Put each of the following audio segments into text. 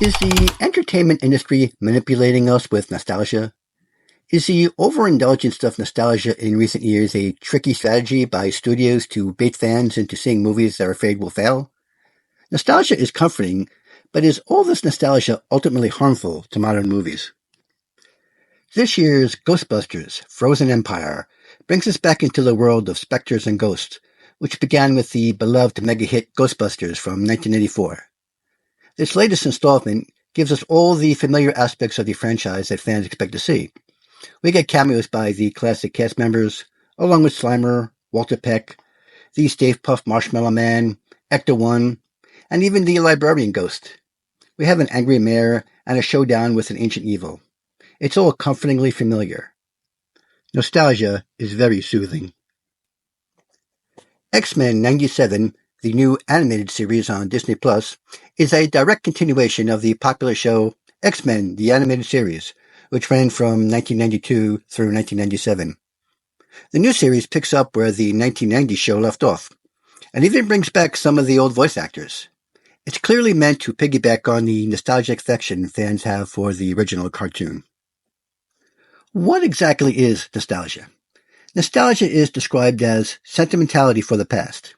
Is the entertainment industry manipulating us with nostalgia? Is the overindulgence of nostalgia in recent years a tricky strategy by studios to bait fans into seeing movies they're afraid will fail? Nostalgia is comforting, but is all this nostalgia ultimately harmful to modern movies? This year's Ghostbusters, Frozen Empire, brings us back into the world of specters and ghosts, which began with the beloved mega-hit Ghostbusters from 1984. This latest installment gives us all the familiar aspects of the franchise that fans expect to see. We get cameos by the classic cast members, along with Slimer, Walter Peck, the Stave Puft Marshmallow Man, Ecto-1, and even the librarian ghost. We have an angry mayor and a showdown with an ancient evil. It's all comfortingly familiar. Nostalgia is very soothing. X-Men 97, the new animated series on Disney Plus, is a direct continuation of the popular show X-Men, the animated series, which ran from 1992 through 1997. The new series picks up where the 1990 show left off, and even brings back some of the old voice actors. It's clearly meant to piggyback on the nostalgic affection fans have for the original cartoon. What exactly is nostalgia? Nostalgia is described as sentimentality for the past.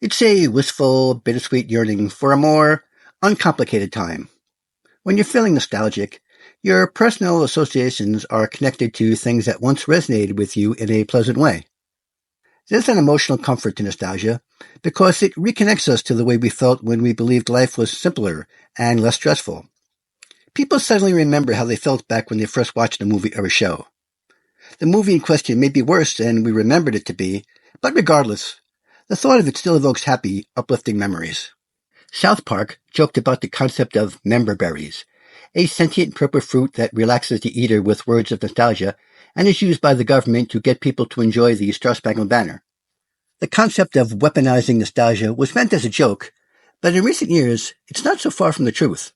It's a wistful, bittersweet yearning for a more uncomplicated time. When you're feeling nostalgic, your personal associations are connected to things that once resonated with you in a pleasant way. There's an emotional comfort to nostalgia because it reconnects us to the way we felt when we believed life was simpler and less stressful. People suddenly remember how they felt back when they first watched a movie or a show. The movie in question may be worse than we remembered it to be, but regardless, the thought of it still evokes happy, uplifting memories. South Park joked about the concept of member berries, a sentient purple fruit that relaxes the eater with words of nostalgia and is used by the government to get people to enjoy the Star-Spangled Banner. The concept of weaponizing nostalgia was meant as a joke, but in recent years, it's not so far from the truth.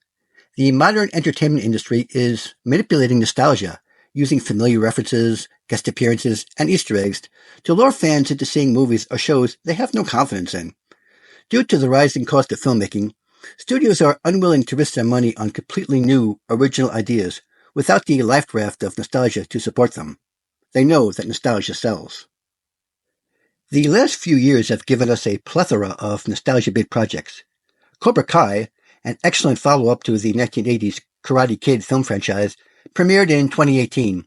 The modern entertainment industry is manipulating nostalgia, using familiar references, guest appearances, and Easter eggs to lure fans into seeing movies or shows they have no confidence in. Due to the rising cost of filmmaking, studios are unwilling to risk their money on completely new, original ideas without the life raft of nostalgia to support them. They know that nostalgia sells. The last few years have given us a plethora of nostalgia-bait projects. Cobra Kai, an excellent follow-up to the 1980s Karate Kid film franchise, premiered in 2018.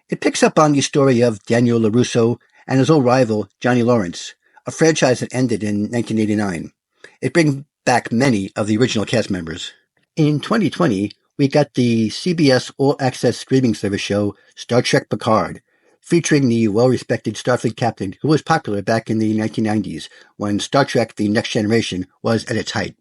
It picks up on the story of Daniel LaRusso and his old rival, Johnny Lawrence, a franchise that ended in 1989. It brings back many of the original cast members. In 2020, we got the CBS All-Access streaming service show Star Trek Picard, featuring the well-respected Starfleet captain who was popular back in the 1990s when Star Trek The Next Generation was at its height.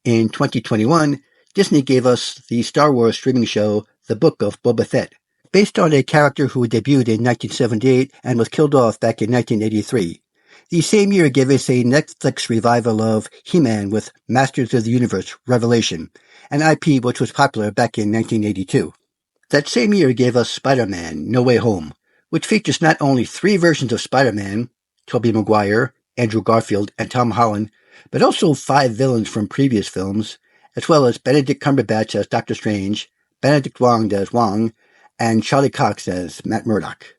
In 2021, Disney gave us the Star Wars streaming show The Book of Boba Fett, based on a character who debuted in 1978 and was killed off back in 1983. The same year gave us a Netflix revival of He-Man with Masters of the Universe Revelation, an IP which was popular back in 1982. That same year gave us Spider-Man No Way Home, which features not only 3 versions of Spider-Man, Tobey Maguire, Andrew Garfield, and Tom Holland, but also 5 villains from previous films, as well as Benedict Cumberbatch as Doctor Strange, Benedict Wong as Wong, and Charlie Cox as Matt Murdock.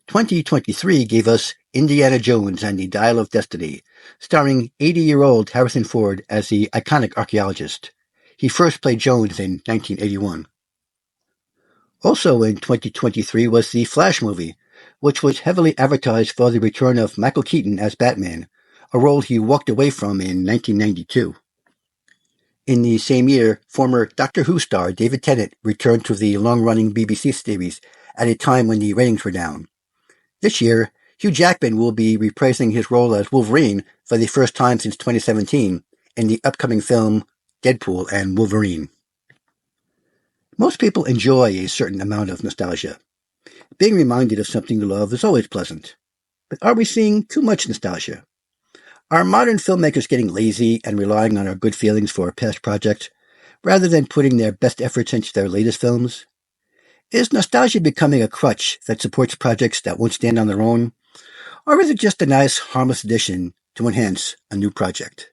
2023 gave us Indiana Jones and the Dial of Destiny, starring 80-year-old Harrison Ford as the iconic archaeologist. He first played Jones in 1981. Also in 2023 was the Flash movie, which was heavily advertised for the return of Michael Keaton as Batman, a role he walked away from in 1992. In the same year, former Doctor Who star David Tennant returned to the long-running BBC series at a time when the ratings were down. This year, Hugh Jackman will be reprising his role as Wolverine for the first time since 2017 in the upcoming film Deadpool and Wolverine. Most people enjoy a certain amount of nostalgia. Being reminded of something you love is always pleasant. But are we seeing too much nostalgia? Are modern filmmakers getting lazy and relying on our good feelings for past projects, rather than putting their best efforts into their latest films? Is nostalgia becoming a crutch that supports projects that won't stand on their own? Or is it just a nice, harmless addition to enhance a new project?